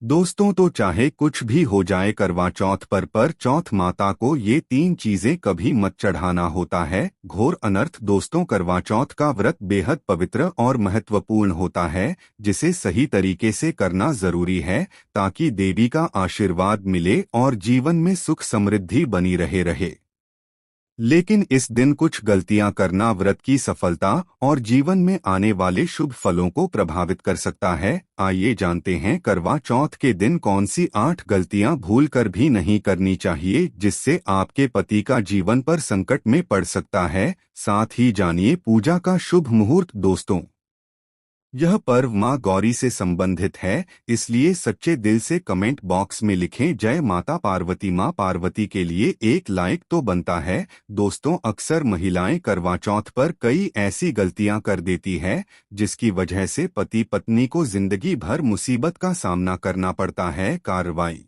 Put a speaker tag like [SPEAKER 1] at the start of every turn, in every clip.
[SPEAKER 1] दोस्तों, तो चाहे कुछ भी हो जाए करवा चौथ पर चौथ माता को ये तीन चीजें कभी मत चढ़ाना होता है घोर अनर्थ। दोस्तों, करवा चौथ का व्रत बेहद पवित्र और महत्वपूर्ण होता है, जिसे सही तरीके से करना जरूरी है ताकि देवी का आशीर्वाद मिले और जीवन में सुख समृद्धि बनी रहे। लेकिन इस दिन कुछ गलतियां करना व्रत की सफलता और जीवन में आने वाले शुभ फलों को प्रभावित कर सकता है। आइए जानते हैं करवा चौथ के दिन कौन सी 8 गलतियां भूल कर भी नहीं करनी चाहिए, जिससे आपके पति का जीवन पर संकट में पड़ सकता है। साथ ही जानिए पूजा का शुभ मुहूर्त। दोस्तों, यह पर्व माँ गौरी से संबंधित है, इसलिए सच्चे दिल से कमेंट बॉक्स में लिखें जय माता पार्वती। माँ पार्वती के लिए एक लाइक तो बनता है। दोस्तों, अक्सर महिलाएं करवा चौथ पर कई ऐसी गलतियां कर देती है जिसकी वजह से पति पत्नी को जिंदगी भर मुसीबत का सामना करना पड़ता है। कार्रवाई।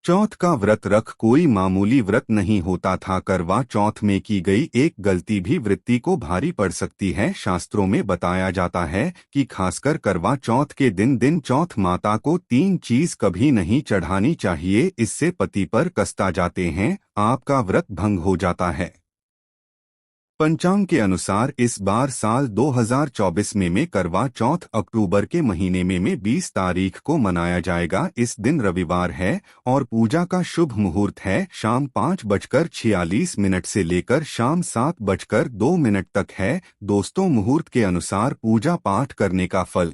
[SPEAKER 1] चौथ का व्रत रख कोई मामूली व्रत नहीं होता था। करवा चौथ में की गई एक गलती भी वृत्ति को भारी पड़ सकती है। शास्त्रों में बताया जाता है कि खासकर करवा चौथ के दिन चौथ माता को 3 चीज कभी नहीं चढ़ानी चाहिए, इससे पति पर कष्ट जाते हैं, आपका व्रत भंग हो जाता है। पंचांग के अनुसार इस बार साल 2024 में करवा चौथ अक्टूबर के महीने में 20 तारीख को मनाया जाएगा। इस दिन रविवार है और पूजा का शुभ मुहूर्त है शाम 5:46 से लेकर शाम 7:02 तक है। दोस्तों, मुहूर्त के अनुसार पूजा पाठ करने का फल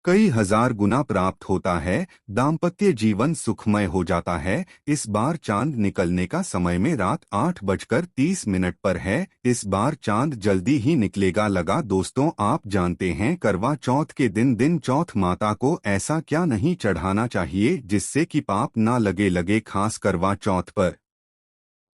[SPEAKER 1] कई हजार गुना प्राप्त होता है। दाम्पत्य जीवन सुखमय हो जाता है। इस बार चांद निकलने का समय में रात 8:30 पर है। इस बार चांद जल्दी ही निकलेगा लगा। दोस्तों, आप जानते हैं करवा चौथ के दिन चौथ माता को ऐसा क्या नहीं चढ़ाना चाहिए जिससे कि पाप ना लगे। खास करवा चौथ पर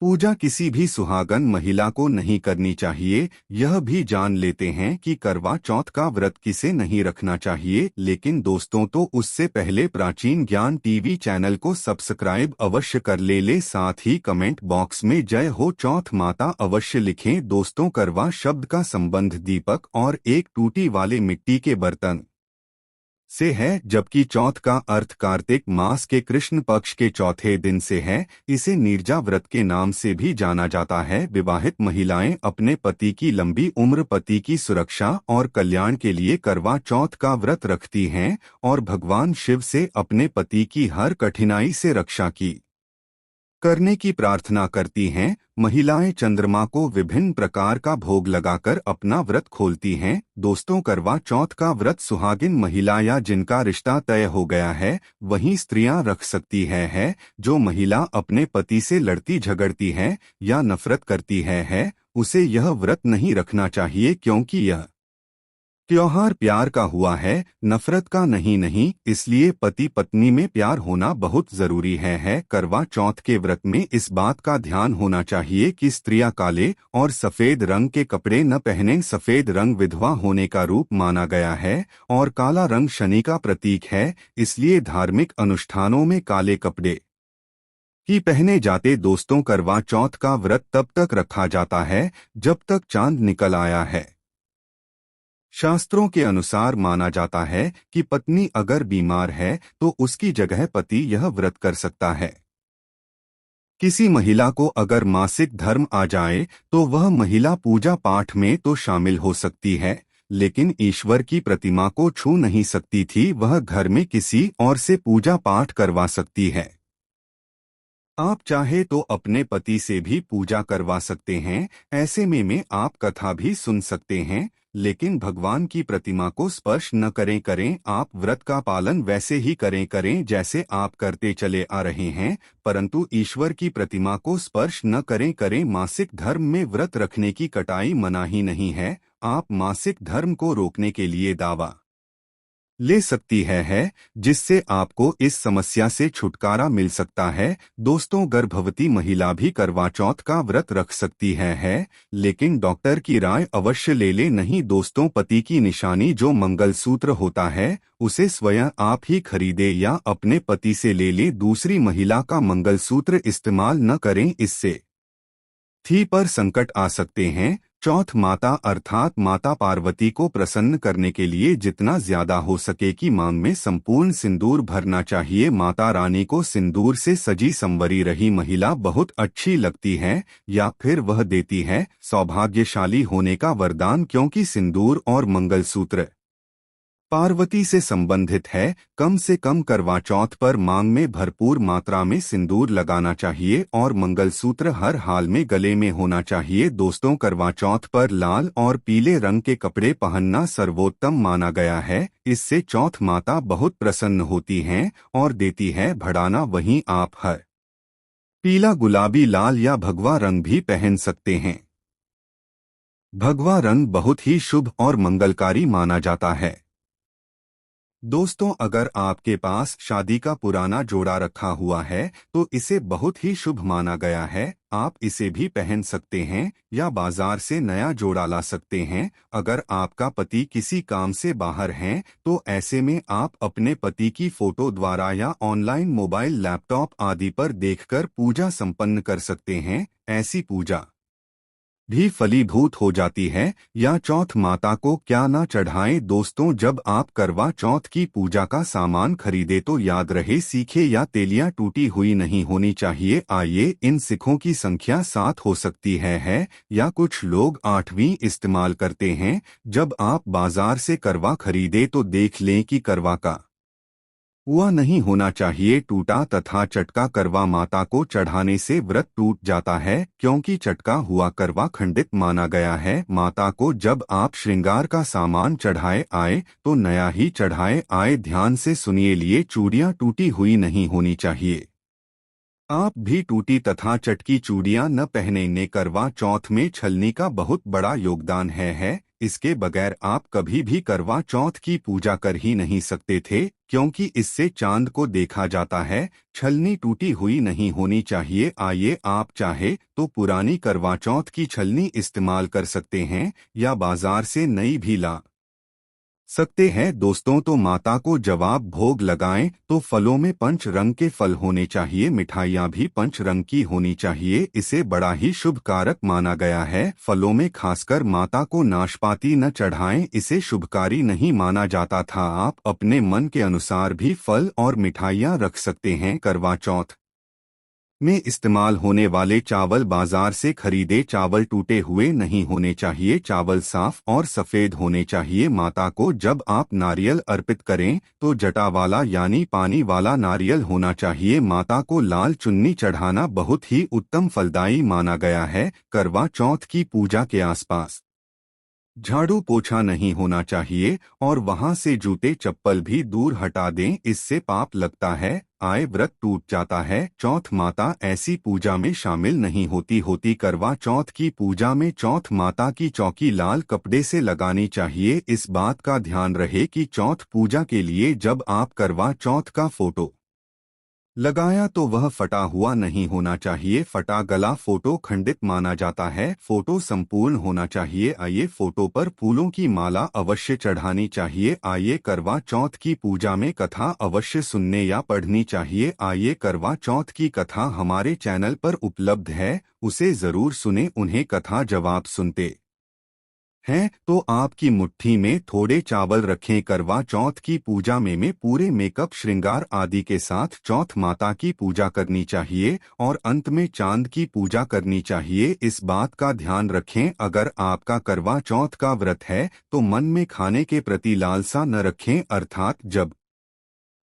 [SPEAKER 1] पूजा किसी भी सुहागन महिला को नहीं करनी चाहिए। यह भी जान लेते हैं कि करवा चौथ का व्रत किसे नहीं रखना चाहिए। लेकिन दोस्तों, तो उससे पहले प्राचीन ज्ञान टीवी चैनल को सब्सक्राइब अवश्य कर ले। साथ ही कमेंट बॉक्स में जय हो चौथ माता अवश्य लिखें। दोस्तों, करवा शब्द का संबंध दीपक और एक टूटी वाले मिट्टी के बर्तन से है, जबकि चौथ का अर्थ कार्तिक मास के कृष्ण पक्ष के चौथे दिन से है। इसे नीरजा व्रत के नाम से भी जाना जाता है। विवाहित महिलाएं अपने पति की लंबी उम्र, पति की सुरक्षा और कल्याण के लिए करवा चौथ का व्रत रखती हैं और भगवान शिव से अपने पति की हर कठिनाई से रक्षा की करने की प्रार्थना करती हैं। महिलाएं चंद्रमा को विभिन्न प्रकार का भोग लगाकर अपना व्रत खोलती हैं। दोस्तों, करवा चौथ का व्रत सुहागिन महिला या जिनका रिश्ता तय हो गया है वहीं स्त्रियां रख सकती है। जो महिला अपने पति से लड़ती झगड़ती है या नफरत करती है उसे यह व्रत नहीं रखना चाहिए, क्योंकि यह त्योहार प्यार का हुआ है, नफरत का नहीं। इसलिए पति पत्नी में प्यार होना बहुत जरूरी है। करवा चौथ के व्रत में इस बात का ध्यान होना चाहिए कि स्त्रियां काले और सफेद रंग के कपड़े न पहनें। सफेद रंग विधवा होने का रूप माना गया है और काला रंग शनि का प्रतीक है, इसलिए धार्मिक अनुष्ठानों में काले कपड़े ही पहने जाते। दोस्तों, करवा चौथ का व्रत तब तक रखा जाता है जब तक चांद निकल आया है। शास्त्रों के अनुसार माना जाता है कि पत्नी अगर बीमार है तो उसकी जगह पति यह व्रत कर सकता है। किसी महिला को अगर मासिक धर्म आ जाए तो वह महिला पूजा पाठ में तो शामिल हो सकती है, लेकिन ईश्वर की प्रतिमा को छू नहीं सकती थी। वह घर में किसी और से पूजा पाठ करवा सकती है। आप चाहे तो अपने पति से भी पूजा करवा सकते हैं। ऐसे में आप कथा भी सुन सकते हैं, लेकिन भगवान की प्रतिमा को स्पर्श न करें। आप व्रत का पालन वैसे ही करें जैसे आप करते चले आ रहे हैं, परंतु ईश्वर की प्रतिमा को स्पर्श न करें। मासिक धर्म में व्रत रखने की कटाई मनाही नहीं है। आप मासिक धर्म को रोकने के लिए दावा ले सकती है जिससे आपको इस समस्या से छुटकारा मिल सकता है। दोस्तों, गर्भवती महिला भी करवा चौथ का व्रत रख सकती है, लेकिन डॉक्टर की राय अवश्य ले। नहीं दोस्तों, पति की निशानी जो मंगलसूत्र होता है उसे स्वयं आप ही खरीदे या अपने पति से ले। दूसरी महिला का मंगलसूत्र इस्तेमाल न करें, इससे थी पर संकट आ सकते हैं। चौथ माता अर्थात माता पार्वती को प्रसन्न करने के लिए जितना ज्यादा हो सके की मांग में संपूर्ण सिंदूर भरना चाहिए। माता रानी को सिंदूर से सजी संवरी रही महिला बहुत अच्छी लगती है या फिर वह देती है सौभाग्यशाली होने का वरदान, क्योंकि सिंदूर और मंगलसूत्र पार्वती से संबंधित है। कम से कम करवा चौथ पर मांग में भरपूर मात्रा में सिंदूर लगाना चाहिए और मंगलसूत्र हर हाल में गले में होना चाहिए। दोस्तों, करवा चौथ पर लाल और पीले रंग के कपड़े पहनना सर्वोत्तम माना गया है। इससे चौथ माता बहुत प्रसन्न होती हैं और देती है बढ़ाना। वहीं आप हर पीला, गुलाबी, लाल या भगवा रंग भी पहन सकते हैं। भगवा रंग बहुत ही शुभ और मंगलकारी माना जाता है। दोस्तों, अगर आपके पास शादी का पुराना जोड़ा रखा हुआ है तो इसे बहुत ही शुभ माना गया है। आप इसे भी पहन सकते हैं या बाजार से नया जोड़ा ला सकते हैं। अगर आपका पति किसी काम से बाहर हैं तो ऐसे में आप अपने पति की फोटो द्वारा या ऑनलाइन मोबाइल, लैपटॉप आदि पर देखकर पूजा संपन्न कर सकते हैं। ऐसी पूजा भी फलीभूत हो जाती है। या चौथ माता को क्या ना चढ़ाएं। दोस्तों, जब आप करवा चौथ की पूजा का सामान खरीदे तो याद रहे सीखे या तेलियां टूटी हुई नहीं होनी चाहिए। आइए, इन सिखों की संख्या 7 हो सकती है या कुछ लोग 8वीं इस्तेमाल करते हैं। जब आप बाजार से करवा खरीदे तो देख लें कि करवा का हुआ नहीं होना चाहिए। टूटा तथा चटका करवा माता को चढ़ाने से व्रत टूट जाता है, क्योंकि चटका हुआ करवा खंडित माना गया है। माता को जब आप श्रृंगार का सामान चढ़ाए आए तो नया ही चढ़ाए आए। ध्यान से सुनिए, लिए चूड़ियां टूटी हुई नहीं होनी चाहिए। आप भी टूटी तथा चटकी चूड़ियां न पहने ने करवा चौथ में छलनी का बहुत बड़ा योगदान है। इसके बगैर आप कभी भी करवा चौथ की पूजा कर ही नहीं सकते थे, क्योंकि इससे चांद को देखा जाता है। छलनी टूटी हुई नहीं होनी चाहिए। आइए, आप चाहे तो पुरानी करवा चौथ की छलनी इस्तेमाल कर सकते हैं या बाजार से नई भी ला सकते हैं। दोस्तों, तो माता को जवाब भोग लगाएं तो फलों में 5 रंग के फल होने चाहिए। मिठाइयाँ भी 5 रंग की होनी चाहिए। इसे बड़ा ही शुभ कारक माना गया है। फलों में खासकर माता को नाशपाती न चढ़ाएं, इसे शुभकारी नहीं माना जाता था। आप अपने मन के अनुसार भी फल और मिठाइयाँ रख सकते हैं। करवा चौथ में इस्तेमाल होने वाले चावल बाजार से खरीदे चावल टूटे हुए नहीं होने चाहिए। चावल साफ और सफेद होने चाहिए। माता को जब आप नारियल अर्पित करें तो जटा वाला यानी पानी वाला नारियल होना चाहिए। माता को लाल चुन्नी चढ़ाना बहुत ही उत्तम फलदायी माना गया है। करवा चौथ की पूजा के आसपास झाड़ू पोछा नहीं होना चाहिए और वहां से जूते चप्पल भी दूर हटा दें, इससे पाप लगता है। आय, व्रत टूट जाता है। चौथ माता ऐसी पूजा में शामिल नहीं होती। करवा चौथ की पूजा में चौथ माता की चौकी लाल कपड़े से लगानी चाहिए। इस बात का ध्यान रहे कि चौथ पूजा के लिए जब आप करवा चौथ का फोटो लगाया तो वह फटा हुआ नहीं होना चाहिए। फटा गला फोटो खंडित माना जाता है। फोटो संपूर्ण होना चाहिए। आइए, फोटो पर फूलों की माला अवश्य चढ़ानी चाहिए। आइए, करवा चौथ की पूजा में कथा अवश्य सुनने या पढ़नी चाहिए। आइए, करवा चौथ की कथा हमारे चैनल पर उपलब्ध है, उसे जरूर सुने। उन्हें कथा जवाब सुनते हैं तो आपकी मुट्ठी में थोड़े चावल रखें। करवा चौथ की पूजा में पूरे मेकअप, श्रृंगार आदि के साथ चौथ माता की पूजा करनी चाहिए और अंत में चांद की पूजा करनी चाहिए। इस बात का ध्यान रखें, अगर आपका करवा चौथ का व्रत है तो मन में खाने के प्रति लालसा न रखें, अर्थात जब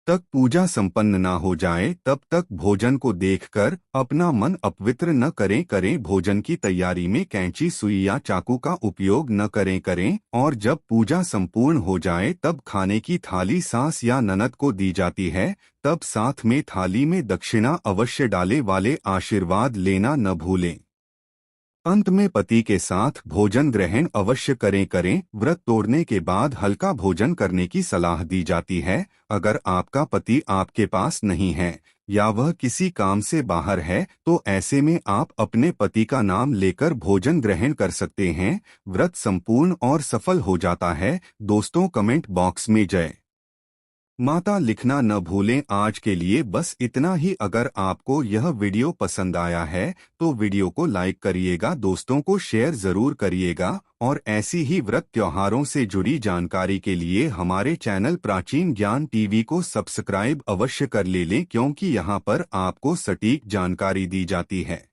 [SPEAKER 1] तक पूजा संपन्न न हो जाए तब तक भोजन को देखकर अपना मन अपवित्र न करें। भोजन की तैयारी में कैंची, सुई या चाकू का उपयोग न करें और जब पूजा संपूर्ण हो जाए तब खाने की थाली सास या ननद को दी जाती है। तब साथ में थाली में दक्षिणा अवश्य डाले वाले आशीर्वाद लेना न भूलें। अंत में पति के साथ भोजन ग्रहण अवश्य करें। व्रत तोड़ने के बाद हल्का भोजन करने की सलाह दी जाती है। अगर आपका पति आपके पास नहीं है या वह किसी काम से बाहर है तो ऐसे में आप अपने पति का नाम लेकर भोजन ग्रहण कर सकते हैं। व्रत संपूर्ण और सफल हो जाता है। दोस्तों, कमेंट बॉक्स में जय माता लिखना न भूलें। आज के लिए बस इतना ही। अगर आपको यह वीडियो पसंद आया है तो वीडियो को लाइक करिएगा, दोस्तों को शेयर जरूर करिएगा और ऐसी ही व्रत त्योहारों से जुड़ी जानकारी के लिए हमारे चैनल प्राचीन ज्ञान टीवी को सब्सक्राइब अवश्य कर ले लें, क्योंकि यहाँ पर आपको सटीक जानकारी दी जाती है।